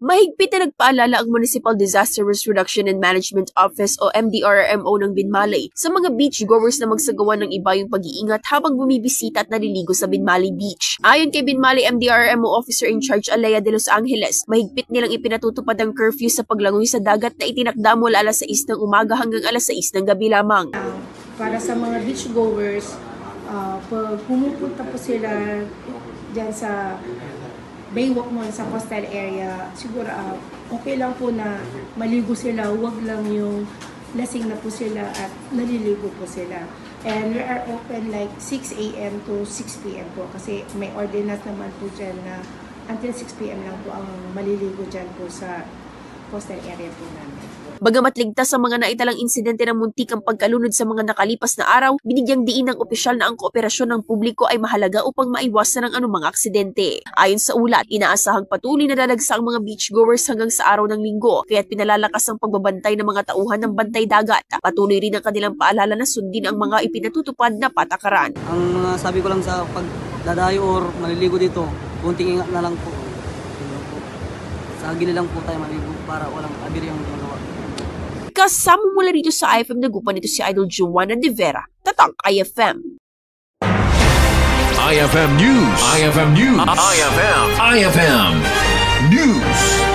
Mahigpit na nagpaalala ang Municipal Disaster Risk Reduction and Management Office o MDRRMO ng Binmalay sa mga beachgoers na magsagawa ng ibayong pag-iingat habang bumibisita at naliligo sa Binmalay Beach. Ayon kay Binmalay MDRRMO Officer in Charge Alea de Los Angeles, mahigpit nilang ipinatutupad ang curfew sa paglangoy sa dagat na itinakda mula alas 6 ng umaga hanggang alas 6 ng gabi lamang. Para sa mga beachgoers, pag pumupunta po sila dyan sa Baywalk Mall sa coastal area, siguro okay lang po na maligo sila, huwag lang yung lasing na po sila at naliligo po sila. And we are open like 6 a.m. to 6 p.m. po kasi may ordinance naman po dyan na until 6 p.m. lang po ang maliligo dyan po sa coastal area po namin. Bagamat ligtas sa mga naitalang insidente ng muntik ang pagkalunod sa mga nakalipas na araw, binigyang diin ng opisyal na ang kooperasyon ng publiko ay mahalaga upang maiwasan ang anumang aksidente. Ayon sa ulat, inaasahang patuloy na lalagsa ang mga beachgoers hanggang sa araw ng linggo, kaya't pinalalakas ang pagbabantay ng mga tauhan ng bantay dagat. Patuloy rin ang kanilang paalala na sundin ang mga ipinatutupad na patakaran. Ang sabi ko lang sa pagdadayo or maliligo dito, kunting ingat na lang po. Sa gilid lang po tayo maligo para walang abiryang magawa. Kasama mula rito sa IFM Dagupan, ito si Idol Joanna De Vera, Tatak IFM. IFM News. IFM News. IFM News.